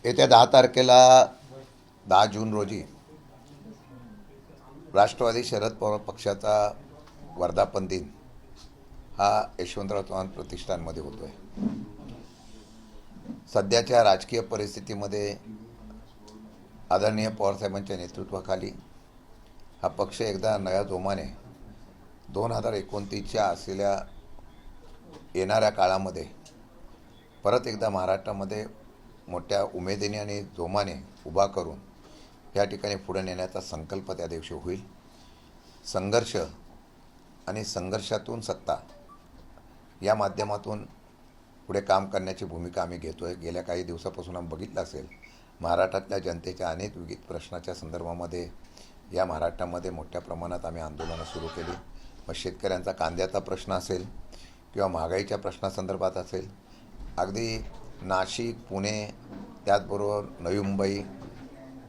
येत्या 10 तारखेला 10 जून रोजी राष्ट्रवादी शरद पवार पक्षाचा वर्धापन दिन हा यशवंतराव चव्हाण प्रतिष्ठानमध्ये होतो आहे. सध्याच्या राजकीय परिस्थितीमध्ये आदरणीय पवारसाहेबांच्या नेतृत्वाखाली हा पक्ष एकदा नव्या जोमाने 2029च्या असलेल्या येणाऱ्या काळामध्ये परत एकदा महाराष्ट्रामध्ये मोठ्या उमेदीने आणि जोमाने उभा करून या ठिकाणी पुढे नेण्याचा संकल्प त्या दिवशी होईल. संघर्ष आणि संघर्षातून सत्ता या माध्यमातून पुढे काम करण्याची भूमिका आम्ही घेतो आहे. गेल्या काही दिवसापासून आम्ही बघितलं असेल, महाराष्ट्रातल्या जनतेच्या अनेक विविध प्रश्नाच्या संदर्भामध्ये या महाराष्ट्रामध्ये मोठ्या प्रमाणात आम्ही आंदोलनं सुरू केली. मग शेतकऱ्यांचा कांद्याचा प्रश्न असेल किंवा महागाईच्या प्रश्नासंदर्भात असेल, अगदी नाशिक, पुणे, त्याचबरोबर नवी मुंबई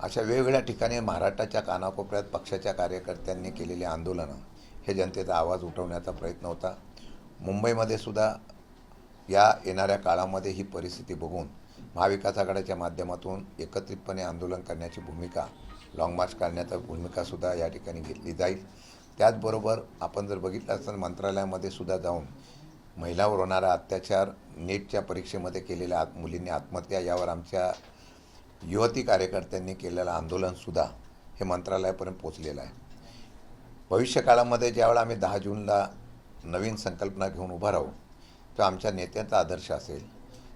अशा वेगवेगळ्या ठिकाणी महाराष्ट्राच्या कानाकोपऱ्यात पक्षाच्या कार्यकर्त्यांनी केलेली आंदोलनं हे जनतेचा आवाज उठवण्याचा प्रयत्न होता. मुंबईमध्ये सुद्धा या येणाऱ्या काळामध्ये ही परिस्थिती बघून महाविकास आघाडीच्या माध्यमातून एकत्रितपणे आंदोलन करण्याची भूमिका, लाँग मार्च काढण्याची भूमिकासुद्धा या ठिकाणी घेतली जाईल. त्याचबरोबर आपण जर बघितलं असेल, मंत्रालयामध्ये सुद्धा जाऊन महिलावर होणारा अत्याचार, नीटच्या परीक्षेमध्ये केलेल्या मुलींनी आत्महत्या यावर आमच्या युवती कार्यकर्त्यांनी केलेलं आंदोलनसुद्धा हे मंत्रालयापर्यंत पोचलेलं आहे. भविष्यकाळामध्ये ज्यावेळेला आम्ही 10 जूनला नवीन संकल्पना घेऊन उभा राहू, तो आमच्या नेत्यांचा आदर्श असेल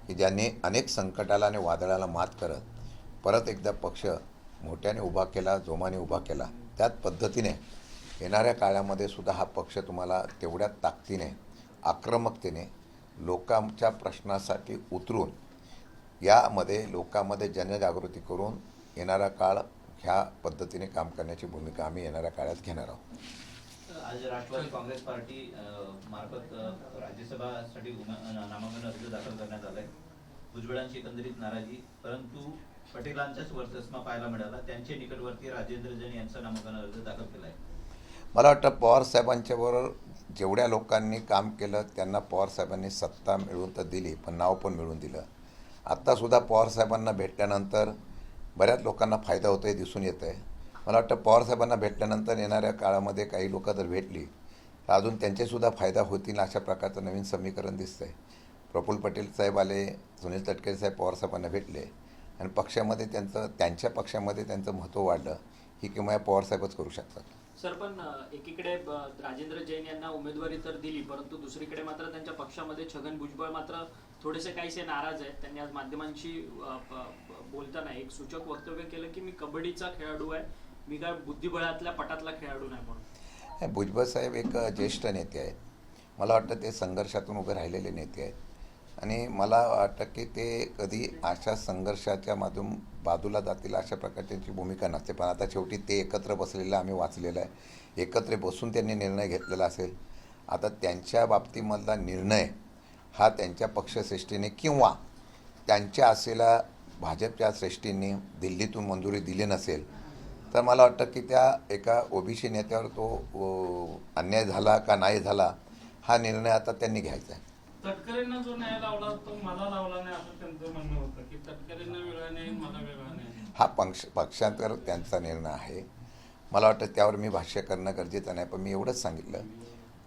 की ज्यांनी अनेक संकटाला आणि वादळाला मात करत परत एकदा पक्ष मोठ्याने उभा केला, जोमाने उभा केला. त्याच पद्धतीने येणाऱ्या काळामध्ये सुद्धा हा पक्ष तुम्हाला तेवढ्याच ताकदीने, आक्रमकतेने लोकांच्या प्रश्नासाठी उतरून यामध्ये लोकांमध्ये जनजागृती करून येणारा काळ ह्या पद्धतीने काम करण्याची भूमिका आम्ही येणाऱ्या काळात घेणार आहोत. आज राष्ट्रवादी काँग्रेस पार्टी मार्फत राज्यसभासाठी नामांकन अर्ज दाखल करण्यात आलाय. भुजबळांची एकंदरीत नाराजी, परंतु पटेलांचाच वर्चस्व पाहायला मिळाला. त्यांचे निकटवर्ती राजेंद्र जैन यांचा नामांकन अर्ज दाखल केला आहे. मला वाटतं पवारसाहेबांच्या बरोबर जेवढ्या लोकांनी काम केलं त्यांना पवारसाहेबांनी सत्ता मिळवून तर दिली, पण नाव पण मिळवून दिलं. आत्तासुद्धा पवारसाहेबांना भेटल्यानंतर बऱ्याच लोकांना फायदा होतो आहे, दिसून येतं आहे. मला वाटतं पवारसाहेबांना भेटल्यानंतर येणाऱ्या काळामध्ये काही लोक जर भेटली तर अजून त्यांचेसुद्धा फायदा होतील अशा प्रकारचं नवीन समीकरण दिसतं आहे. प्रफुल्ल पटेल साहेब आले, सुनील तटकरे साहेब पवारसाहेबांना भेटले आणि पक्षामध्ये त्यांच्या पक्षामध्ये त्यांचं महत्त्व वाढलं. ही किंवा पवारसाहेबच करू शकतात. सर, पण एकीकडे राजेंद्र जैन यांना उमेदवारी तर दिली, परंतु दुसरीकडे मात्र त्यांच्या पक्षामध्ये छगन भुजबळ मात्र थोडेसे काहीसे नाराज आहेत. त्यांनी आज माध्यमांशी बोलताना एक सूचक वक्तव्य केलं की मी कबड्डीचा खेळाडू आहे, मी काय बुद्धिबळातल्या पटातला खेळाडू नाही म्हणून. भुजबळ साहेब एक ज्येष्ठ नेते आहेत. मला वाटतं ते संघर्षातून उभे राहिलेले नेते आहेत आणि मला वाटतं की ते कधी अशा संघर्षाच्या मधून बाजूला जातील अशा प्रकारची त्यांची भूमिका नसते. पण आता शेवटी ते एकत्र बसलेलं आम्ही वाचलेलं आहे. एकत्र बसून त्यांनी निर्णय घेतलेला असेल. आता त्यांच्या बाबतीमधला निर्णय हा त्यांच्या पक्षश्रेष्ठीने किंवा त्यांच्या असलेल्या भाजपच्या श्रेष्ठींनी दिल्लीतून मंजुरी दिली नसेल तर मला वाटतं की त्या एका ओबीसी नेत्यावर तो अन्याय झाला का नाही झाला हा निर्णय आता त्यांनी घ्यायचा आहे. तटकरेंना जो न्याय लावला तो मला लावला नाही असं त्यांचं म्हणणं होतं की तटकरेंना वेगळा न्याय, मला वेगळा न्याय. हा पक्षांतर त्यांचा निर्णय आहे. मला वाटतं त्यावर मी भाष्य करणं गरजेचं नाही, पण मी एवढंच सांगितलं,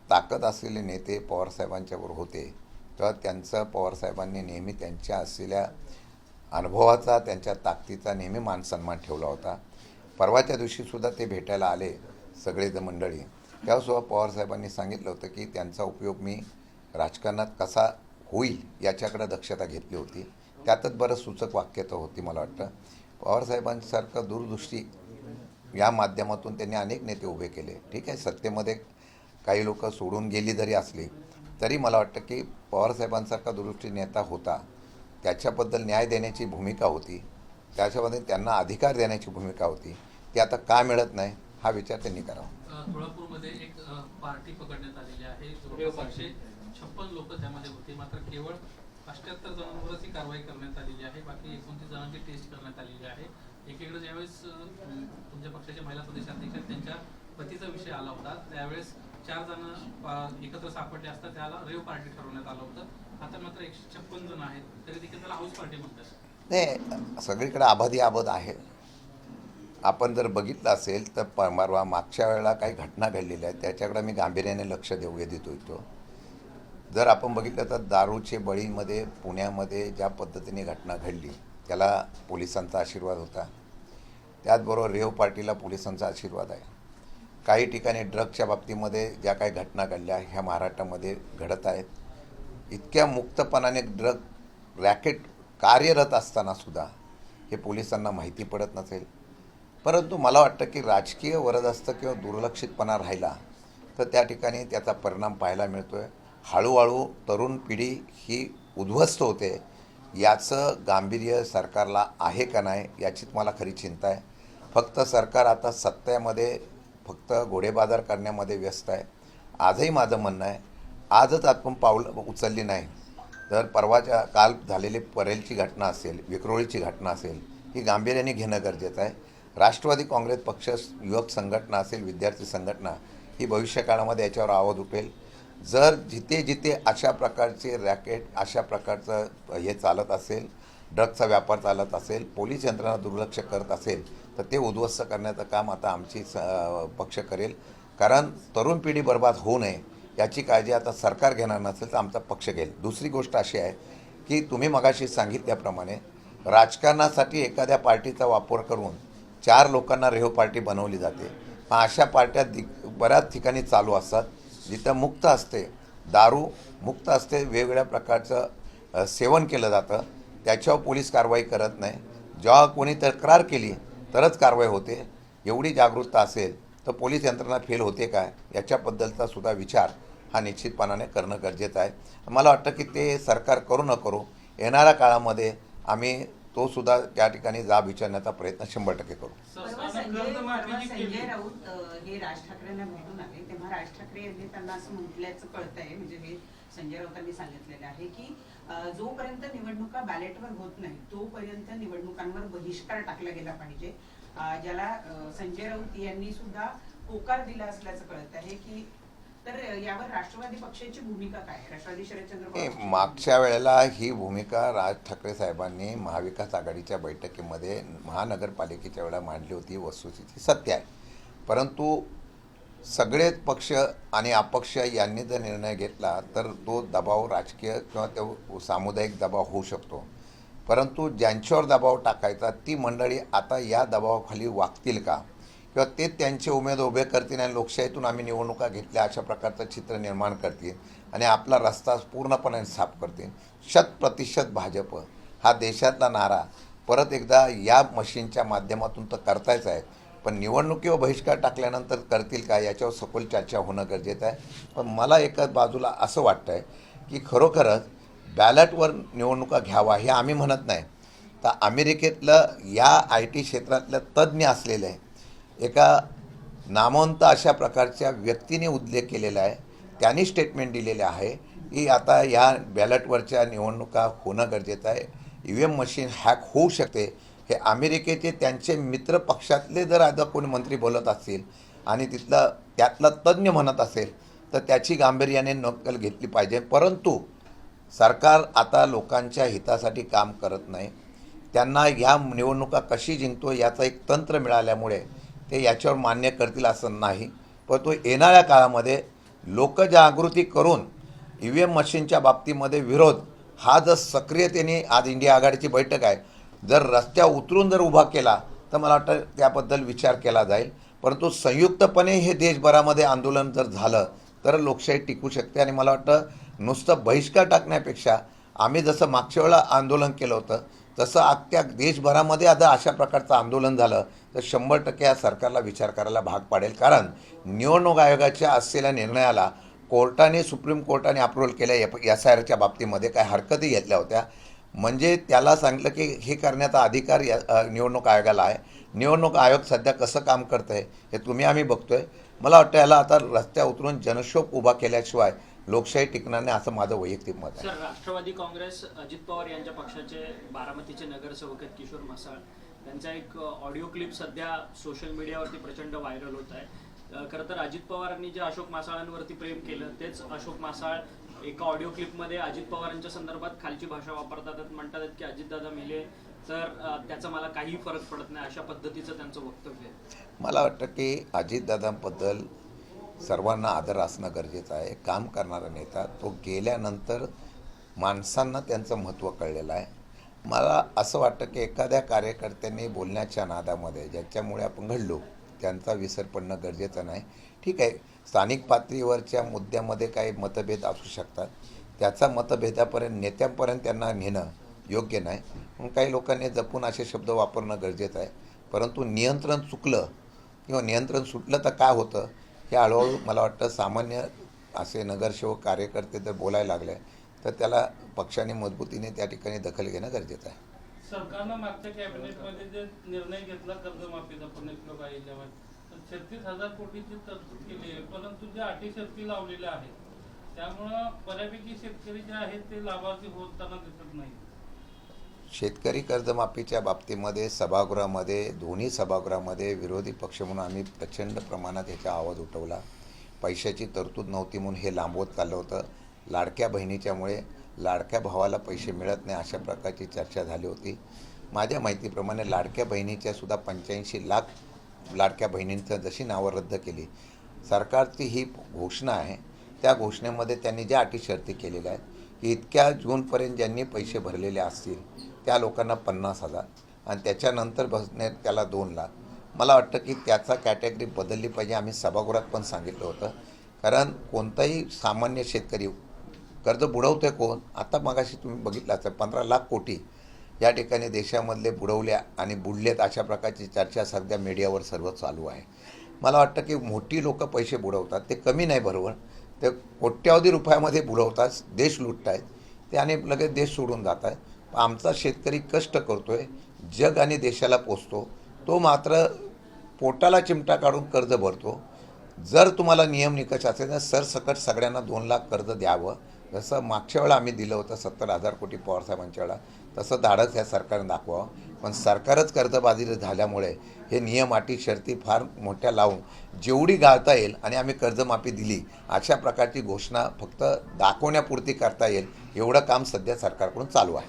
ताकद असलेले नेते पवारसाहेबांच्यावर होते तेव्हा त्यांचं पवारसाहेबांनी नेहमी त्यांच्या असलेल्या अनुभवाचा, त्यांच्या ताकदीचा नेहमी मान सन्मान ठेवला होता. परवाच्या दिवशीसुद्धा ते भेटायला आले सगळे मंडळी, तेव्हासुद्धा पवारसाहेबांनी सांगितलं होतं की त्यांचा उपयोग मी राजकारणात कसा होईल याच्याकडे दक्षता घेतली होती. त्यातच बरंच सूचक वाक्य तर होती. मला वाटतं पवारसाहेबांसारखं दूरदृष्टी या माध्यमातून त्यांनी अनेक नेते उभे केले. ठीक आहे, सत्तेमध्ये काही लोक सोडून गेली जरी असली तरी मला वाटतं की पवारसाहेबांसारखा दूरदृष्टी नेता होता, त्याच्याबद्दल न्याय देण्याची भूमिका होती, त्याच्यामध्ये त्यांना अधिकार देण्याची भूमिका होती. ती आता का मिळत नाही हा विचार त्यांनी करावा. तुळजापूरमध्ये एक पार्टी पकडण्यात आलेली आहे. जवळपास 156 लोक त्यामध्ये होते, मात्र केवळ 78 जणांवरच ही कारवाई करण्यात आलेली आहे. बाकी 29 जणांची टेस्ट करण्यात आलेली आहे. एकीकडे ज्यावेळेस तुमच्या पक्षाचे महिला प्रदेशाध्यक्ष त्यांच्या पतीचा विषय आला होता त्यावेळेस 4 जण एकत्र सापडले असता त्याला रेव पार्टी ठरवण्यात आलं होतं. आता मात्र 156 जण आहेत, तरी देखील त्याला हाऊस पार्टी म्हणतात. नाही, सगळीकडे आबादी आबद आहे. आपण जर बघितलं असेल तर परवा मागच्या वेळेला काही घटना घडलेल्या आहेत, त्याच्याकडे मी गांभीर्याने लक्ष देतो इथं. जर आपण बघितलं तर दारूचे बळीमध्ये पुण्यामध्ये ज्या पद्धतीने घटना घडली त्याला पोलिसांचा आशीर्वाद होता. त्याचबरोबर रेव पार्टीला पोलिसांचा आशीर्वाद आहे. काही ठिकाणी ड्रग्सच्या बाबतीमध्ये ज्या काही घटना घडल्या ह्या महाराष्ट्रामध्ये घडत आहेत. इतक्या मुक्तपणाने ड्रग रॅकेट कार्यरत असतानासुद्धा हे पोलिसांना माहिती पडत नसेल. परंतु मला वाटतं की राजकीय वरदहस्त किंवा दुर्लक्षितपणा राहिला तर त्या ठिकाणी त्याचा परिणाम पाहायला मिळतो आहे. हळूहळू तरुण पिढी ही उद्ध्वस्त होते. याचं गांभीर्य सरकारला आहे का नाही याचीच मला खरी चिंता आहे. फक्त सरकार आता सत्तेमध्ये फक्त घोडेबाजार करण्यामध्ये व्यस्त आहे. आजही माझं म्हणणं आहे, आजच आपण पाऊल उचलली नाही तर परवाच्या काल झालेली परेलची घटना असेल, विक्रोळीची घटना असेल, ही गांभीर्याने घेणं गरजेचं आहे. राष्ट्रवादी काँग्रेस पक्ष, युवक संघटना असेल, विद्यार्थी संघटना ही भविष्यकाळामध्ये याच्यावर आवाज उठेल. जर जिथे जिथे अशा प्रकारचे रॅकेट, अशा प्रकारचं हे चालत असेल, ड्रग्सचा व्यापार चालत असेल, पोलीस यंत्रणा दुर्लक्ष करत असेल तर ते उद्ध्वस्त करण्याचं काम आता आमची पक्ष करेल. कारण तरुण पिढी बर्बाद होऊ नये याची काळजी आता सरकार घेणार नसेल तर आमचा पक्ष घेईल. दुसरी गोष्ट अशी आहे की तुम्ही मगाशी सांगितल्याप्रमाणे राजकारणासाठी एखाद्या पार्टीचा वापर करून 4 लोकांना रेव्ह पार्टी बनवली जाते. मग अशा पार्ट्या बऱ्याच ठिकाणी चालू असतात जिथं मुक्त असते, दारू मुक्त असते, वेगवेगळ्या प्रकारचं सेवन केलं जातं, त्याच्यावर पोलीस कारवाई करत नाही. जेव्हा कोणी तक्रार केली तरच कारवाई होते. एवढी जागरूकता असेल तर पोलीस यंत्रणा फेल होते काय याच्याबद्दलचा सुद्धा विचार हा निश्चितपणाने करणं गरजेचं आहे. मला वाटतं की ते सरकार करू न करू येणाऱ्या काळामध्ये आम्ही तो सुद्धा त्या ठिकाणी जाब विचारण्याचा प्रयत्न 100% करू. परवा संजय राऊत हे राज ठाकरेंना भेटून आले तेव्हा राज ठाकरे यांनी त्यांना असं म्हटल्याचं कळतंय, म्हणजे हे संजय राऊतांनी सांगितलेलं आहे की जोपर्यंत निवडणुका बॅलेटवर होत नाही तोपर्यंत निवडणुकांवर बहिष्कार टाकला गेला पाहिजे. ज्याला संजय राऊत यांनी सुद्धा होकार दिला असल्याचं कळत आहे की तर यावर राष्ट्रवादी पक्षाची भूमिका काय? राष्ट्रवादी शरदचंद्र पवार मागच्या वेळेला ही भूमिका राज ठाकरे साहेबांनी महाविकास आघाडीच्या बैठकीमध्ये महानगरपालिकेच्या वेळेला मांडली होती. वस्तुस्थिती सत्य आहे. परंतु सगळेच पक्ष आणि अपक्ष यांनी जर निर्णय घेतला तर तो दबाव राजकीय किंवा तो सामुदायिक दबाव होऊ शकतो. परंतु ज्यांच्यावर दबाव टाकायचा ती मंडळी आता या दबावाखाली वागतील का किंवा ते त्यांचे उमेद उभे करतील आणि लोकशाहीतून आम्ही निवडणुका घेतल्या अशा प्रकारचं चित्र निर्माण करतील आणि आपला रस्ता पूर्णपणे साफ करतील. 100% भाजप हा देशातला नारा परत एकदा या मशीनच्या माध्यमातून तर करतायच आहे. पण निवडणुकीवर बहिष्कार टाकल्यानंतर करतील का याच्यावर सखोल चर्चा होणं गरजेचं आहे. पण मला एकाच बाजूला असं वाटतं आहे की खरोखरच बॅलेटवर निवडणुका घ्यावा हे आम्ही म्हणत नाही. तर अमेरिकेतलं या IT क्षेत्रातलं तज्ज्ञ असलेलं आहे एका नामवंत अशा प्रकारच्या व्यक्तीने उल्लेख केलेला आहे. त्यांनी स्टेटमेंट दिलेले आहे की आता या बॅलेटवरच्या निवडणुका होणं गरजेचं आहे. EVM मशीन हॅक होऊ शकते. हे अमेरिकेचे त्यांचे मित्र पक्षातले जर आता कोणी मंत्री बोलत असतील आणि त्यातला तज्ज्ञ म्हणत असेल तर त्याची गांभीर्याने नक्कल घेतली पाहिजे. परंतु सरकार आता लोकांच्या हितासाठी काम करत नाही. त्यांना या निवडणुका कशी जिंकतो याचं एक तंत्र मिळाल्यामुळे ते याच्यावर मान्य करतील असं नाही. पण तो येणाऱ्या काळामध्ये लोकजागृती करून EVM मशीनच्या बाबतीमध्ये विरोध हा जर सक्रियतेने, आज इंडिया आघाडीची बैठक आहे, जर रस्त्यावर उतरून जर उभा केला तर मला वाटतं त्याबद्दल विचार केला जाईल. परंतु संयुक्तपणे हे देशभरामध्ये आंदोलन जर झालं तर लोकशाही टिकू शकते. आणि मला वाटतं नुसतं बहिष्कार टाकण्यापेक्षा आम्ही जसं मागच्या वेळेला आंदोलन केलं होतं तसं अख्ख्या देशभरामध्ये आता अशा प्रकारचं आंदोलन झालं तर 100% या सरकारला विचार करायला भाग पाडेल. कारण निवडणूक आयोगाच्या असलेल्या निर्णयाला कोर्टाने, सुप्रीम कोर्टाने अप्रूव्हल केल्या SIRच्या बाबतीमध्ये काय हरकती घेतल्या होत्या. म्हणजे त्याला सांगितलं की हे करण्याचा अधिकार निवडणूक आयोगाला आहे. निवडणूक आयोग सध्या कसं काम करतं आहे हे तुम्ही आम्ही बघतो आहे. मला वाटतं याला आता रस्त्यावर उतरून जनक्षोभ उभा केल्याशिवाय लोकशाही टिकणार नाही असं माझं वैयक्तिक मत आहे. सर, राष्ट्रवादी काँग्रेस अजित पवार यांच्या पक्षाचे बारामतीचे नगरसेवक आहेत किशोर म्हसाळ, त्यांचा एक ऑडिओ क्लिप सध्या सोशल मीडियावरती प्रचंड व्हायरल होत आहे. खरं तर अजित पवारांनी जे अशोक मासाळांवरती प्रेम केलं तेच अशोक मासाळ एका ऑडिओ क्लिपमध्ये अजित पवारांच्या संदर्भात खालची भाषा वापरतात. म्हणतात की अजितदादा मेले, तर त्याचा मला काही फरक पडत नाही, अशा पद्धतीचं त्यांचं वक्तव्य आहे. मला वाटतं की अजितदादांबद्दल सर्वांना आदर असणं गरजेचं आहे. काम करणारा नेता, तो गेल्यानंतर माणसांना त्यांचं महत्त्व कळलेलं आहे. मला असं वाटतं की एखाद्या कार्यकर्त्यांनी बोलण्याच्या नादामध्ये ज्याच्यामुळे आपण घडलो त्यांचा विसर पडणं गरजेचं नाही. ठीक आहे, स्थानिक पातळीवरच्या मुद्द्यामध्ये काही मतभेद असू शकतात, त्याचा मतभेदापर्यंत नेत्यांपर्यंत त्यांना नेणं योग्य नाही. म्हणून काही लोकांनी जपून असे शब्द वापरणं गरजेचं आहे. परंतु नियंत्रण चुकलं किंवा नियंत्रण सुटलं तर काय होतं हे हळूहळू मला वाटतं सामान्य असे नगरसेवक कार्यकर्ते जर बोलायला लागले तर त्याला पक्षाने मजबूतीने त्या ठिकाणी दखल घेणं गरजेचं आहे. सरकारनं मागच्या कॅबिनेटमध्ये जे निर्णय घेतला कर्जमाफीचा पुण्यश्लोक लोक आल्यावर 36,000 कोटीची तरतूद केली आहे, परंतु ज्या अटी शर्ती लावलेल्या आहेत त्यामुळं बऱ्यापैकी शेतकरी जे आहेत ते लाभार्थी होताना दिसत नाही. शेतकरी कर्जमाफीच्या बाबतीमध्ये सभागृहामध्ये दोन्ही सभागृहामध्ये विरोधी पक्ष म्हणून आम्ही प्रचंड प्रमाणात याचा आवाज उठवला. पैशाची तरतूद नव्हती म्हणून हे लांबवत चाललं होतं. लाडक्या बहिणीच्यामुळे लाडक्या भावाला पैसे मिळत नाही अशा प्रकारची चर्चा झाली होती. माझ्या माहितीप्रमाणे लाडक्या बहिणीच्या सुद्धा 85 लाख लाडक्या बहिणींचं जशी नावं रद्द केली. सरकारची ही घोषणा आहे, त्या घोषणेमध्ये त्यांनी ज्या अटी शर्ती केलेल्या आहेत की इतक्या जूनपर्यंत ज्यांनी पैसे भरलेले असतील त्या लोकांना 50,000 आणि त्याच्यानंतर बसणे त्याला 2 लाख. मला वाटतं की त्याचा कॅटेगरी बदलली पाहिजे. आम्ही सभागृहात पण सांगितलं होतं, कारण कोणताही सामान्य शेतकरी कर्ज बुडवतोय कोण? आता मगाशी तुम्ही बघितलं असेल 15 लाख कोटी या ठिकाणी देशामधले बुडवल्या आणि बुडलेत अशा प्रकारची चर्चा सध्या मीडियावर सर्व चालू आहे. मला वाटतं की मोठी लोक पैसे बुडवतात, ते कमी नाही बरोबर, ते कोट्यावधी रुपयामध्ये बुडवतात, देश लुटतायत ते आणि लगेच देश सोडून जात आहेत. आमचा शेतकरी कष्ट करतोय, जग आणि देशाला पोचतो, तो मात्र पोटाला चिमटा काढून कर्ज भरतो. जर तुम्हाला नियम निकष असेल तर सरसकट सगळ्यांना 2 लाख कर्ज द्यावं, जसं मागच्या वेळा आम्ही दिलं होतं 70,000 कोटी पवारसाहेबांच्या वेळा, तसं धाडस या सरकारने दाखवावं. पण सरकारच कर्जबाजी झाल्यामुळे हे नियम अटी शर्ती फार मोठ्या लावून जेवढी गाळता येईल आणि आम्ही कर्जमाफी दिली अशा प्रकारची घोषणा फक्त दाखवण्यापुरती करता येईल एवढं काम सध्या सरकारकडून चालू आहे.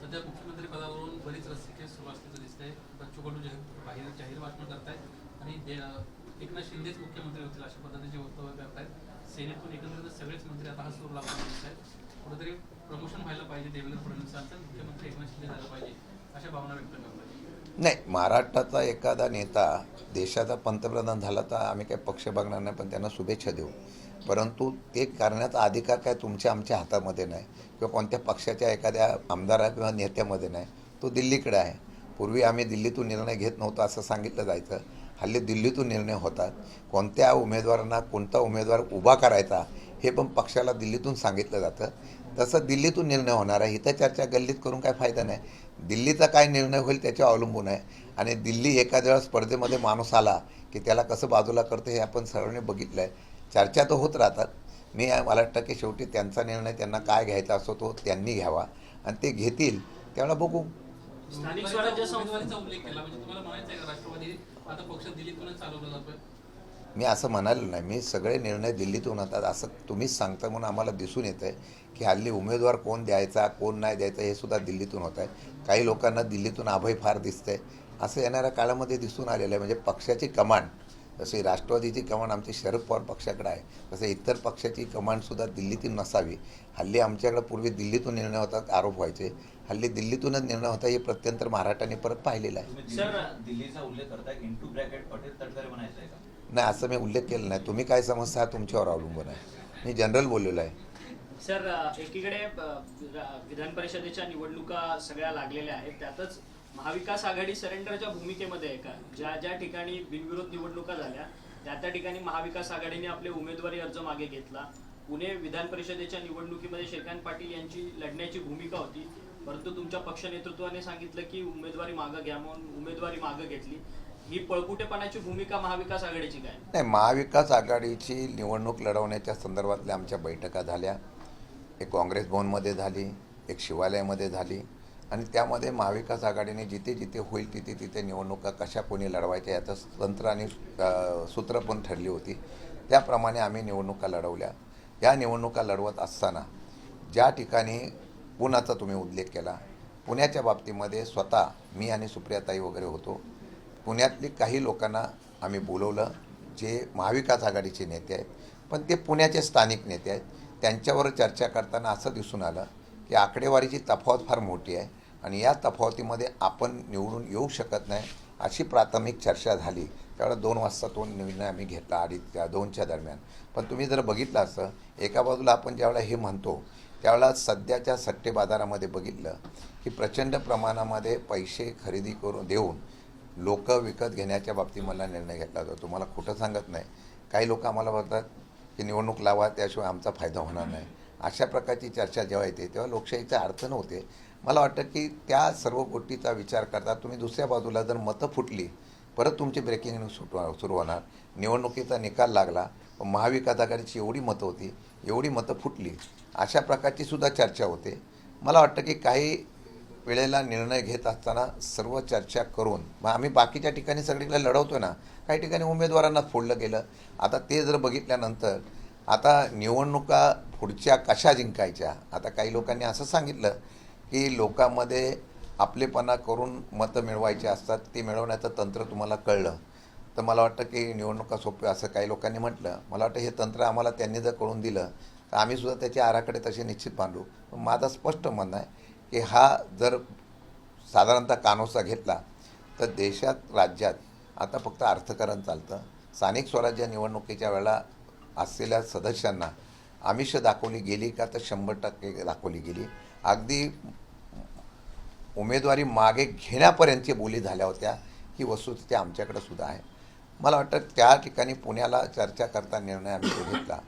सध्या मुख्यमंत्री पदावरून बरीच रस्ते सुरू असल्याचं दिसतंय. बच्चू कडू बाहेर जाहीर भाषण करतायत आणि एकनाथ शिंदेच मुख्यमंत्री होतील अशा पद्धतीचे वक्तव्य करतायत. सेनेतून एकंदरीत सगळेच मंत्री आता हा सूर लावताना दिसत आहेत. कुठेतरी प्रमोशन व्हायला पाहिजे देवेंद्र फडणवीसांचं, मुख्यमंत्री एकनाथ शिंदे झालं पाहिजे अशा भावना व्यक्त करतात. नाही, महाराष्ट्राचा एखादा नेता देशाचा पंतप्रधान झाला तर आम्ही काही पक्ष बघणार नाही, पण त्यांना शुभेच्छा देऊ. परंतु ते करण्याचा अधिकार काय तुमच्या आमच्या हातामध्ये नाही किंवा कोणत्या पक्षाच्या एखाद्या आमदारा किंवा नेत्यामध्ये नाही, तो दिल्लीकडे आहे. पूर्वी आम्ही दिल्लीतून निर्णय घेत नव्हतो असं सांगितलं जायचं, हल्ली दिल्लीतून निर्णय होतात. कोणत्या उमेदवारांना कोणता उमेदवार उभा करायचा हे पण पक्षाला दिल्लीतून सांगितलं जातं. तसं दिल्लीतून निर्णय होणार आहे. इथं चर्चा गल्लीत करून काय फायदा नाही. दिल्लीचा काय निर्णय होईल त्याच्यावर अवलंबून आहे. आणि दिल्ली एखाद्या वेळेस स्पर्धेमध्ये माणूस आला की त्याला कसं बाजूला करतं हे आपण सर्वांनी बघितलं आहे. चर्चा तर होत राहतात. मला वाटतं की शेवटी त्यांचा निर्णय त्यांना काय घ्यायचा असतो तो त्यांनी घ्यावा आणि ते घेतील त्यावेळेला बघू. स्थानिक स्वराज्य उमेदवारीचा उल्लेख केला म्हणजे तुम्हाला म्हणायचं आहे का राष्ट्रवादी आता पक्ष दिल्लीतूनच चालवला जातोय? मी असं म्हणालो नाही. मी सगळे निर्णय दिल्लीतून होतात असं तुम्हीच सांगता म्हणून आम्हाला दिसून येतं आहे की हल्ली उमेदवार कोण द्यायचा कोण नाही द्यायचा हे सुद्धा दिल्लीतून होत आहे. काही लोकांना दिल्लीतून अभय फार दिसतंय असं येणाऱ्या काळामध्ये दिसून आलेलं आहे. म्हणजे पक्षाची कमांड जशी राष्ट्रवादीची कमांड आमची शरद पवार पक्षाकडे आहे तसं इतर पक्षाची कमांडसुद्धा दिल्लीतून नसावी. हल्ली आमच्याकडे पूर्वी दिल्लीतून निर्णय होतात आरोप व्हायचे, हल्ली दिल्लीतूनच निर्णय होता हे प्रत्यंतर महाराष्ट्राने परत पाहिलेलं आहे. तुम्ही दिल्लीचा उल्लेख करताय, इंटू ब्रॅकेट पटेल तटकरे म्हणायचं आहे का? नाही, असं मी उल्लेख केला नाही. तुम्ही काय समजता हा तुमच्यावर अवलंबून आहे. मी जनरल बोललेलो आहे. सर, एकीकडे विधान परिषदेच्या निवडणुका सगळ्या लागलेल्या आहेत, त्यातच महाविकास आघाडी सरेंडरच्या भूमिकेमध्ये आहे का? ज्या ज्या ठिकाणी बिनविरोध निवडणुका झाल्या त्या ठिकाणी महाविकास आघाडीने आपले उमेदवारी अर्ज मागे घेतला. पुणे विधान परिषदेच्या निवडणुकीमध्ये श्रीकांत पाटील यांची लढण्याची भूमिका होती, परंतु तुमच्या पक्ष नेतृत्वाने सांगितलं की उमेदवारी मागं घ्या म्हणून उमेदवारी मागं घेतली. ही पळपुटेपणाची भूमिका महाविकास आघाडीची काय? नाही, महाविकास आघाडीची निवडणूक लढवण्याच्या संदर्भातल्या आमच्या बैठका झाल्या. एक काँग्रेस भवनमध्ये झाली, एक शिवालयामध्ये झाली आणि त्यामध्ये महाविकास आघाडीने जिथे जिथे होईल तिथे तिथे निवडणुका कशा कोणी लढवायच्या याचं तंत्र आणि सूत्र पण ठरली होती. त्याप्रमाणे आम्ही निवडणुका लढवल्या. या निवडणुका लढवत असताना ज्या ठिकाणी पुण्याचा तुम्ही उल्लेख केला पुण्याच्या बाबतीमध्ये स्वतः मी आणि सुप्रियाताई वगैरे होतो. पुण्यातली काही लोकांना आम्ही बोलवलं जे महाविकास आघाडीचे नेते आहेत, पण ते पुण्याचे स्थानिक नेते आहेत. त्यांच्यावर चर्चा करताना असं दिसून आलं की आकडेवारीची तफावत फार मोठी आहे आणि या तफावतीमध्ये आपण निवडून येऊ शकत नाही अशी प्राथमिक चर्चा झाली. त्यावेळेला 2 वाजता तो निर्णय आम्ही घेतला, 2च्या दरम्यान. पण तुम्ही जर बघितलं असं, एका बाजूला आपण ज्यावेळेला हे म्हणतो त्यावेळेला सध्याच्या सट्टे बाजारामध्ये बघितलं की प्रचंड प्रमाणामध्ये पैसे खरेदी करून देऊन लोक विकत घेण्याच्या बाबतीत मला निर्णय घेतला जातो. तुम्हाला खोटं सांगत नाही, काही लोक आम्हाला बोलतात की निवडणूक लावा त्याशिवाय आमचा फायदा होणार नाही. अशा प्रकारची चर्चा जेव्हा येते तेव्हा लोकशाहीचा अर्थ नव्हते. मला वाटतं की त्या सर्व गोष्टीचा विचार करता तुम्ही दुसऱ्या बाजूला जर मतं फुटली, परत तुमची ब्रेकिंग न्यूज सुरू होणार. निवडणुकीचा निकाल लागला, पण महाविकास आघाडीची एवढी मतं होती, एवढी मतं फुटली, अशा प्रकारची सुद्धा चर्चा होते. मला वाटतं की काही वेळेला निर्णय घेत असताना सर्व चर्चा करून मग आम्ही बाकीच्या ठिकाणी सगळीकडे लढवतो ना, काही ठिकाणी उमेदवारांना फोडलं गेलं. आता ते जर बघितल्यानंतर आता निवडणुका पुढच्या कशा जिंकायच्या, आता काही लोकांनी असं सांगितलं की लोकांमध्ये आपलेपणा करून मतं मिळवायचे असतात, ते मिळवण्याचं तंत्र तुम्हाला कळलं. तर मला वाटतं की निवडणुका सोपे असं काही लोकांनी म्हटलं. मला वाटतं हे तंत्र आम्हाला त्यांनी जर कळून दिलं तर आम्हीसुद्धा त्याचे आराखडे तसे निश्चित बांधू. पण माझं स्पष्ट म्हणणं आहे की हा जर साधारणतः कानोसा घेतला तर देशात, राज्यात आता फक्त अर्थकारण चालतं. स्थानिक स्वराज्य निवडणुकीच्या वेळेला असलेल्या सदस्यांना आमिष दाखवली गेली का, तर 100% दाखवली गेली. अगदी उमेदवारी मागे घेण्यापर्यंतची बोली झाल्या होत्या. ही वस्तुस्थिती आमच्याकडे सुद्धा आहे. मला वाटतं त्या ठिकाणी पुण्याला चर्चा करता निर्णय आम्ही तो घेतला.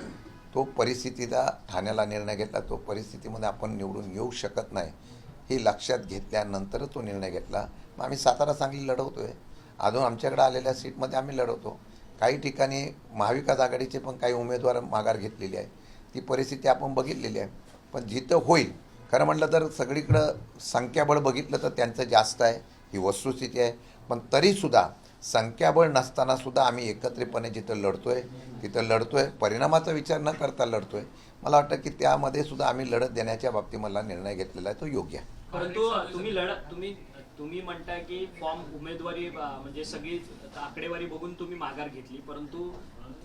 तो परिस्थितीचा ठाण्याला निर्णय घेतला. तो परिस्थितीमध्ये आपण निवडून येऊ शकत नाही हे लक्षात घेतल्यानंतर तो निर्णय घेतला. मग आम्ही सातारा, सांगली लढवतो आहे. अजून आमच्याकडे आलेल्या सीटमध्ये आम्ही लढवतो. काही ठिकाणी महाविकास आघाडीचे पण काही उमेदवार माघार घेतलेली आहे. ती परिस्थिती आपण बघितलेली आहे. पण जिथं होईल, खरं म्हटलं तर सगळीकडं संख्याबळ बघितलं तर त्यांचं जास्त आहे, ही वस्तुस्थिती आहे. पण तरीसुद्धा संख्याबळ नसतानासुद्धा आम्ही एकत्रितपणे जिथं लढतो आहे, परिणामाचा विचार न करता लढतो आहे. मला वाटतं की त्यामध्ये सुद्धा आम्ही लढत देण्याच्या बाबतीत मला निर्णय घेतलेला आहे, तो योग्य आहे. परंतु तुम्ही म्हणताय की फॉर्म उमेदवारी म्हणजे सगळी आकडेवारी बघून तुम्ही माघार घेतली, परंतु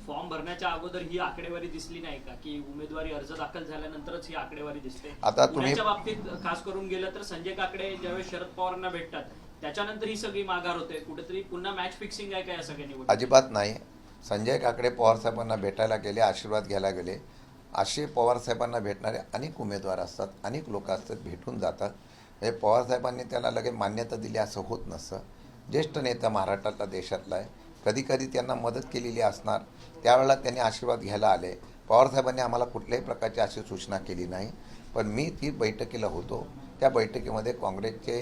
फॉर्म भरण्याच्या अगोदर ही आकडेवारी दिसली नाही का की उमेदवारी अर्ज दाखल झाल्यानंतरच ही आकडेवारी दिसते? आता पुण्याच्या बाबतीत खास करून गेलं तर संजय काकडे ज्यावेळेस शरद पवारांना भेटतात त्याच्यानंतर ही सगळी माघार होते. कुठेतरी पुन्हा मॅच फिक्सिंग आहे का या सगळ्या निवडणुकीत? अजिबात नाही. संजय काकडे पवारसाहेबांना भेटायला गेले, आशीर्वाद घ्यायला गेले. असे पवारसाहेबांना भेटणारे अनेक उमेदवार असतात, अनेक लोक असतात, भेटून जातात. हे पवारसाहेबांनी त्याला लगेच मान्यता दिली असं होत नसतं. ज्येष्ठ नेता महाराष्ट्रातला, देशातला आहे. कधी कधी त्यांना मदत केलेली असणार, त्यावेळेला त्यांनी आशीर्वाद घ्यायला आले. पवारसाहेबांनी आम्हाला कुठल्याही प्रकारची अशी सूचना केली नाही. पण मी ती बैठकीला होतो. त्या बैठकीमध्ये काँग्रेसचे,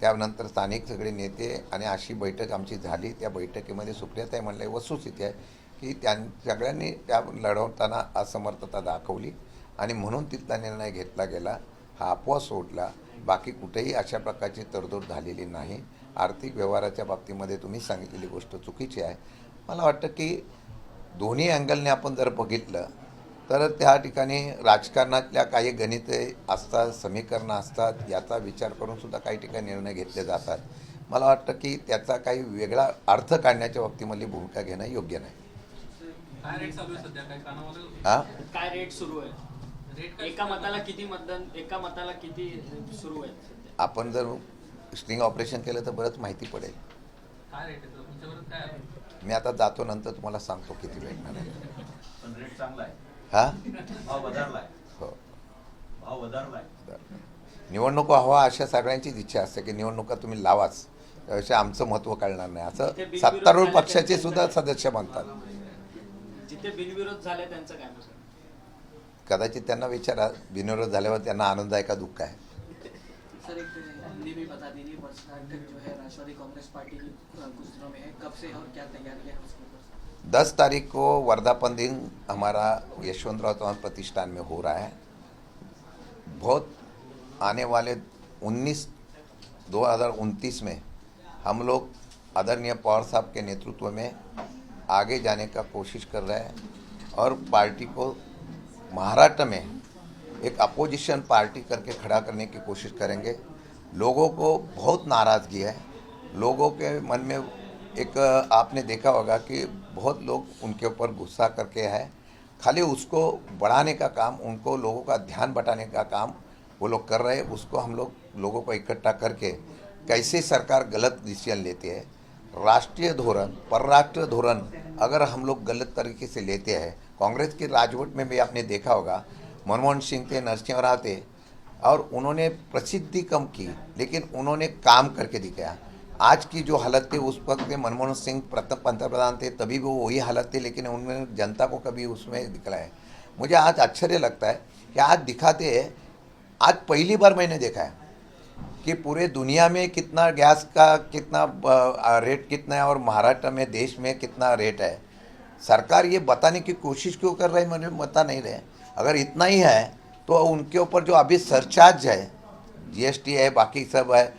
त्यानंतर स्थानिक सगळे नेते आणि अशी बैठक आमची झाली. त्या बैठकीमध्ये सुप्रियाताई म्हणले, वस्तुस्थिती आहे की सगळ्यांनी त्या लढवताना असमर्थता दाखवली आणि म्हणून तिथला निर्णय घेतला गेला. हा अपवाद सोडला, बाकी कुठेही अशा प्रकारची तडजोड झालेली नाही. आर्थिक व्यवहाराच्या बाबतीमध्ये तुम्ही सांगितलेली गोष्ट चुकीची आहे. मला वाटतं की दोन्ही अँगलने आपण जर बघितलं तर त्या ठिकाणी राजकारणातल्या काही गणिते असतात, समीकरणं असतात, याचा विचार करून सुद्धा काही ठिकाणी निर्णय घेतले जातात. मला वाटतं की त्याचा काही वेगळा अर्थ काढण्याच्या बाबतीमधली भूमिका घेणं योग्य नाही. काय रेट चालू आहे सध्या? काय कानामध्ये हां, काय रेट सुरू आहे? रेट एका मताला किती मतदान, एका मताला किती सुरू आहे सध्या? आपण जर स्ट्रिंग ऑपरेशन केलं तर बरंच माहिती पडेल. काय रेट आहे तुमच्याकडे? काय आहे? मी आता जातो, नंतर तुम्हाला सांगतो किती भेटणार आहे. पण रेट चांगला आहे, हां, भाव वधारलाय, हो. भाव वधारलाय. निवडणुका हवा अशा सगळ्यांचीच इच्छा असते की निवडणुका तुम्ही लावाच, त्यापेक्षा आमचं महत्त्व कळणार नाही असं सत्तारूढ पक्षाचे सुद्धा सदस्य म्हणतात. जिथे बिनविरोध झाले त्यांचं काय मत? कदाचित त्यांना विचारा, बिनविरोध झाल्यावर त्यांना आनंद आहे का दुःख आहे. सर, एक हिंदी में बता दीजिए, बस बैठक जो है राष्ट्रवादी कांग्रेस पार्टी की कुछ दिनों में है, कब से और क्या तैयारी है उसके ऊपर? 10 तारीख को वर्धापन दिन हमारा यशवंतराव चौहान प्रतिष्ठान में हो रहा है. बहुत आने वाले 2029 में हम लोग आदरणीय पवार साहब के नेतृत्व में आगे जाने का कोशिश कर रहे हैं और पार्टी को महाराष्ट्र में एक अपोजिशन पार्टी करके खड़ा करने की कोशिश करेंगे. लोगों को बहुत नाराज़गी है। लोगों के मन में एक आपने देखा होगा कि बहुत लोग उनके ऊपर गुस्सा करके है, खाली उसको बढ़ाने का काम, उनको लोगों का ध्यान बटाने का काम वो लोग कर रहे हैं। उसको हम लोग लोगों को इकट्ठा करके कैसे सरकार गलत डिसीजन लेती है, राष्ट्रीय धोरण परराष्ट्रीय धोरण अगर हम लोग गलत तरीके से लेते हैं। कांग्रेस के राजवट में भी आपने देखा होगा, मनमोहन सिंह थे, नरसिंह राव थे, और उन्होंने प्रसिद्धि कम की लेकिन उन्होंने काम करके दिखाया। आज की जो हालत थी उस वक्त मनमोहन सिंह प्रथम पंतप्रधान थे, तभी वो वही हालत थी, लेकिन उन्होंने जनता को कभी उसमें दिखलाया। मुझे आज आश्चर्य लगता है कि आज दिखाते हैं। आज पहली बार मैंने देखा है कि पूरे दुनिया में कितना गैस का कितना रेट कितना है और महाराष्ट्र में देश में कितना रेट है। सरकार ये बताने की कोशिश क्यों कर रही है, मुझे बता नहीं रहे। अगर इतना ही है तो उनके ऊपर जो अभी सरचार्ज है, जीएसटी है, बाकी सब है,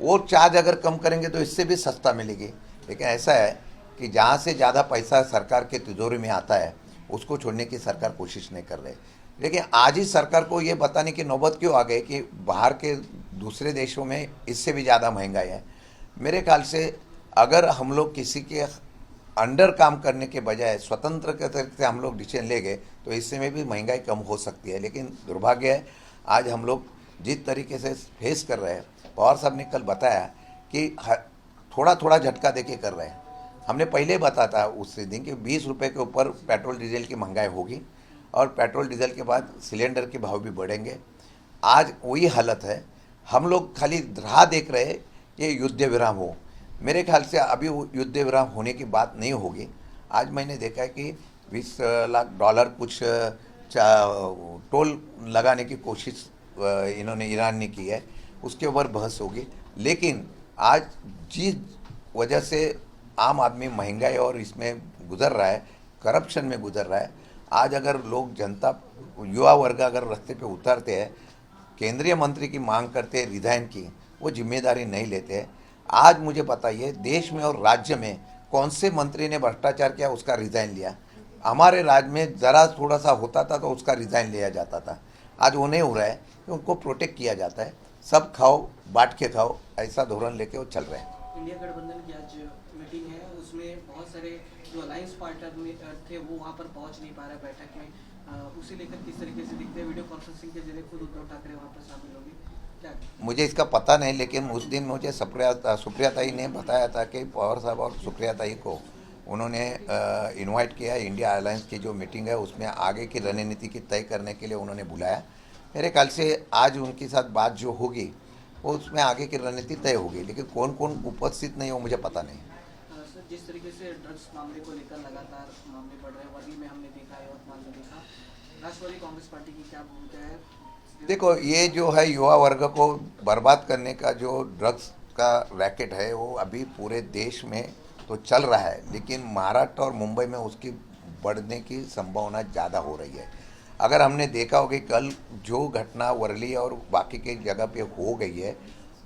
वो चार्ज अगर कम करेंगे तो इससे भी सस्ता मिलेगी। लेकिन ऐसा है कि जहाँ से ज़्यादा पैसा सरकार के तिजोरी में आता है उसको छोड़ने की सरकार कोशिश नहीं कर रही। लेकिन आज ही सरकार को ये बताने की नौबत क्यों आ गई कि बाहर के दूसरे देशों में इससे भी ज़्यादा महंगाई है। मेरे ख्याल से अगर हम लोग किसी के अंडर काम करने के बजाय स्वतंत्र के तरीके से हम लोग डिसीजन ले गए तो इससे में भी महंगाई कम हो सकती है। लेकिन दुर्भाग्य है आज हम लोग जिस तरीके से फेस कर रहे हैं, पवार साहब ने कल बताया कि थोड़ा थोड़ा झटका देके कर रहे हैं। हमने पहले बताया था उस दिन कि 20 रुपये के ऊपर पेट्रोल डीजल की महंगाई होगी और पेट्रोल डीजल के बाद सिलेंडर के भाव भी बढ़ेंगे। आज वही हालत है। हम लोग खाली राह देख रहे हैं कि युद्ध विराम हो। मेरे ख्याल से अभी वो युद्ध विराम होने की बात नहीं होगी। आज मैंने देखा है कि 20 लाख डॉलर कुछ टोल लगाने की कोशिश इन्होंने ईरान ने की है, उसके ऊपर बहस होगी। लेकिन आज जिस वजह से आम आदमी महंगाई और इसमें गुजर रहा है, करप्शन में गुजर रहा है, आज अगर लोग जनता युवा वर्ग अगर रास्ते पे उतरते हैं, केंद्रीय मंत्री की मांग करते हैं रिजाइन की, वो जिम्मेदारी नहीं लेते हैं। आज मुझे बताइए देश में और राज्य में कौन से मंत्री ने भ्रष्टाचार किया उसका रिजाइन लिया? हमारे राज्य में ज़रा थोड़ा सा होता था तो उसका रिजाइन लिया जाता था। आज वो नहीं हो रहा है कि उनको प्रोटेक्ट किया जाता है। सब खाओ बांट के खाओ, ऐसा धोरण लेके वो चल रहे हैं। इंडिया गठबंधन की आज मीटिंग है, उसमें बहुत सारे जो अलायंस पार्टनर थे वो वहाँ पर पहुँच नहीं पा रहे बैठक में। उसे लेकर किस तरीके से दिखते हैं? वीडियो कॉन्फ्रेंसिंग के जरिए खुद उद्धव ठाकरे वहाँ पर शामिल होंगे, क्या? मुझे इसका पता नहीं, लेकिन उस दिन मुझे सुप्रिया ताई ने बताया था कि पवार साहब और सुप्रिया ताई को उन्होंने इनवाइट किया। इंडिया अलायंस की जो मीटिंग है उसमें आगे की रणनीति की तय करने के लिए उन्होंने बुलाया। मेरे ख्याल से आज उनके साथ बात जो होगी वो उसमें आगे की रणनीति तय होगी, लेकिन कौन कौन उपस्थित नहीं हो मुझे पता नहीं। सर, जिस तरीके से ड्रग्स मामले को लेकर लगातार मामले बढ़ रहे हैं, वर्ली में हमने देखा है, यवतमाल में देखा, राष्ट्रवादी कांग्रेस पार्टी की क्या भूमिका है? देखो ये जो है युवा वर्ग को बर्बाद करने का जो ड्रग्स का रैकेट है वो अभी पूरे देश में तो चल रहा है, लेकिन महाराष्ट्र और मुंबई में उसकी बढ़ने की संभावना ज़्यादा हो रही है। अगर हमने देखा होगा कि कल जो घटना वर्ली और बाकी के जगह पे हो गई है,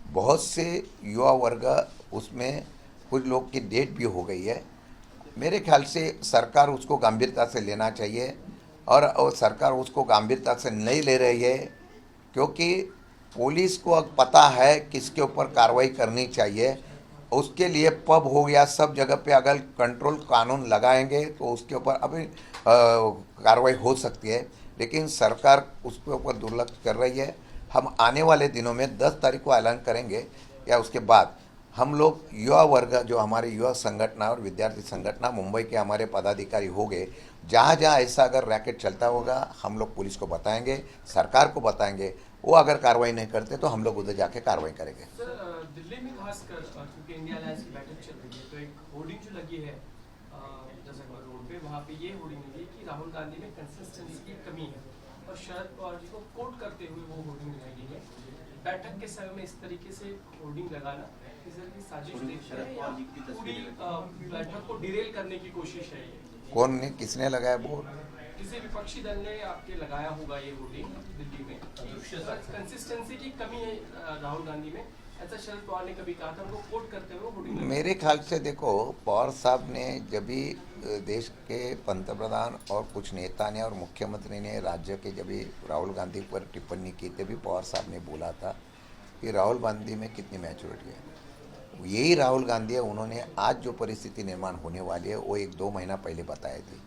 बहुत से युवा वर्ग उसमें कुछ लोग की डेथ भी हो गई है। मेरे ख्याल से सरकार उसको गंभीरता से लेना चाहिए और सरकार उसको गंभीरता से नहीं ले रही है, क्योंकि पुलिस को अब पता है किसके ऊपर कार्रवाई करनी चाहिए। उसके लिए पब हो गया सब जगह पे अगर कंट्रोल कानून लगाएंगे तो उसके ऊपर अभी कार्रवाई हो सकती है, लेकिन सरकार उसके ऊपर दुर्लक्ष कर रही है। हम आने वाले दिनों में 10 तारीख को ऐलान करेंगे या उसके बाद हम लोग युवा वर्ग जो हमारे युवा संगठन और विद्यार्थी संगठन मुंबई के हमारे पदाधिकारी हो गए, जहाँ जहाँ ऐसा अगर रैकेट चलता होगा हम लोग पुलिस को बताएंगे, सरकार को बताएंगे। वो अगर कार्रवाई नहीं करते तो हम लोग उधर जाके कार्रवाई करेंगे। सर, दिल्ली में खासकर क्योंकि इंडिया अलायंस की बैठक चल रही है तो एक होर्डिंग जो लगी है जैसे रोड पे, वहाँ पे ये होर्डिंग लगी कि राहुल गांधी में कंसिस्टेंसी की कमी है और शरद पवार जी को कोट करते हुए वो होर्डिंग लगाई गई है। बैठक के समय में इस तरीके से होर्डिंग लगाना इस तरह की साजिश देखते हैं या पूरी बैठक को डिरेल करने की कोशिश है? ये कौन ने किसने लगाया बोर्ड? किसी विपक्षी दल ने आपके लगाया होगा ये होर्डिंग दिल्ली में, कंसिस्टेंसी की कमी है राहुल गांधी में, ऐसा शरद पवार ने कभी कहा था, उनको कोट करते हुए होर्डिंग। मेरे ख्याल से देखो पवार साहब ने जब भी देश के पंतप्रधान और कुछ नेता ने और मुख्यमंत्री ने राज्य के जब भी राहुल गांधी पर टिप्पणी की तभी पवार साहब ने बोला था कि राहुल गांधी में कितनी मैच्योरिटी है। यही राहुल गांधी है, उन्होंने आज जो परिस्थिति निर्माण होने वाली है वो 1-2 महीना पहले बताई थी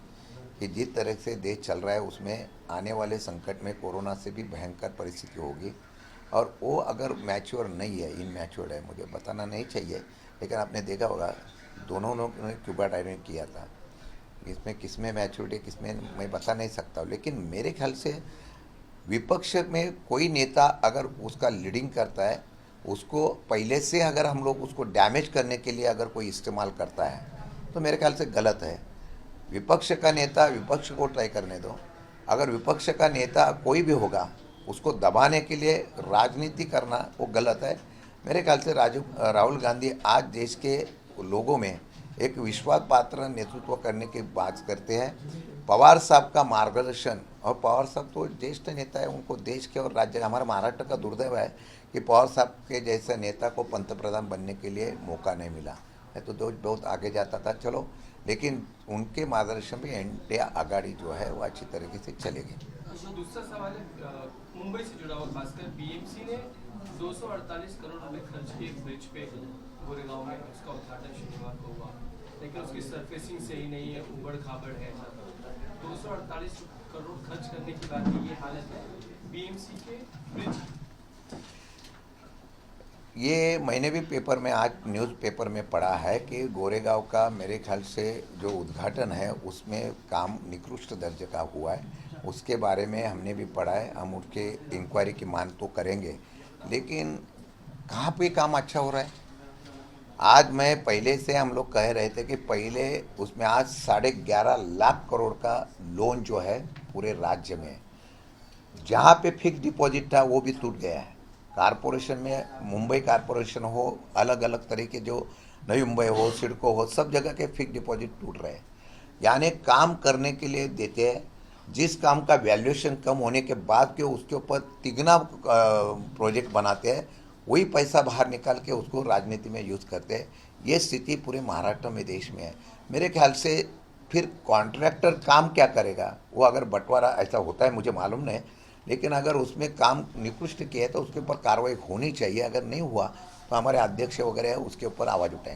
कि जिस तरह से देश चल रहा है उसमें आने वाले संकट में कोरोना से भी भयंकर परिस्थिति होगी। और वो अगर मैच्योर नहीं है, इनमैच्योर्ड है, मुझे बताना नहीं चाहिए, लेकिन आपने देखा होगा दोनों लोगों ने क्यूबा डाइविंग किया था। इसमें किसमें मैच्योरिटी किसमें मैं बता नहीं सकता, लेकिन मेरे ख्याल से विपक्ष में कोई नेता अगर उसका लीडिंग करता है, उसको पहले से अगर हम लोग उसको डैमेज करने के लिए अगर कोई इस्तेमाल करता है तो मेरे ख्याल से गलत है। विपक्ष का नेता विपक्ष को ट्राई करने दो। अगर विपक्ष का नेता कोई भी होगा उसको दबाने के लिए राजनीति करना वो गलत है। मेरे ख्याल से राहुल गांधी आज देश के लोगों में एक विश्वास पात्र नेतृत्व करने की बात करते हैं। पवार साहब का मार्गदर्शन, और पवार साहब तो ज्येष्ठ नेता है, उनको देश के और राज्य, हमारे महाराष्ट्र का दुर्दैव है कि पवार साहब के जैसे नेता को पंतप्रधान बनने के लिए मौका नहीं मिला। मैं तो बहुत आगे जाता था, चलो, लेकिन उनके मार्गदर्शन में इंडिया आघाड़ी जो है वो अच्छी तरीके से चलेगी। जो दूसरा सवाल है मुंबई से जुड़ा हुआ, खासकर बीएमसी ने 248 करोड़ रुपए खर्च किए ब्रिज पे गोरेगांव में, उसका उद्घाटन शनिवार को हुआ, लेकिन उसकी सरफेसिंग सही नहीं है, उबड़ खाबड़ है। 248 करोड़ खर्च करने की बात ये हालत है बीएमसी के ब्रिज। ये मैंने भी पेपर में आज न्यूज़पेपर में पढ़ा है कि गोरेगांव का मेरे ख्याल से जो उद्घाटन है उसमें काम निकृष्ट दर्जे का हुआ है। उसके बारे में हमने भी पढ़ा है, हम उसके इंक्वायरी की मांग तो करेंगे, लेकिन कहाँ पे काम अच्छा हो रहा है। आज मैं पहले से हम लोग कह रहे थे कि पहले उसमें आज 11.5 लाख करोड़ का लोन जो है पूरे राज्य में, जहाँ पे फिक्स डिपॉजिट था वो भी टूट गया है। कारपोरेशन में, मुंबई कारपोरेशन हो, अलग अलग तरीके जो नई मुंबई हो, सिडको हो, सब जगह के फिक्स डिपॉजिट टूट रहे हैं। यानी काम करने के लिए देते हैं, जिस काम का वैल्यूएशन कम होने के बाद के उसके ऊपर तिगना प्रोजेक्ट बनाते हैं, वही पैसा बाहर निकाल के उसको राजनीति में यूज़ करते हैं। ये स्थिति पूरे महाराष्ट्र में, देश में है। मेरे ख्याल से फिर कॉन्ट्रैक्टर काम क्या करेगा, वो अगर बंटवारा ऐसा होता है मुझे मालूम नहीं, लेकिन अगर उसमें काम निकृष्ट किया है तो उसके ऊपर कार्रवाई होनी चाहिए। अगर नहीं हुआ तो हमारे अध्यक्ष वगैरह उसके ऊपर आवाज़ उठाएंगे।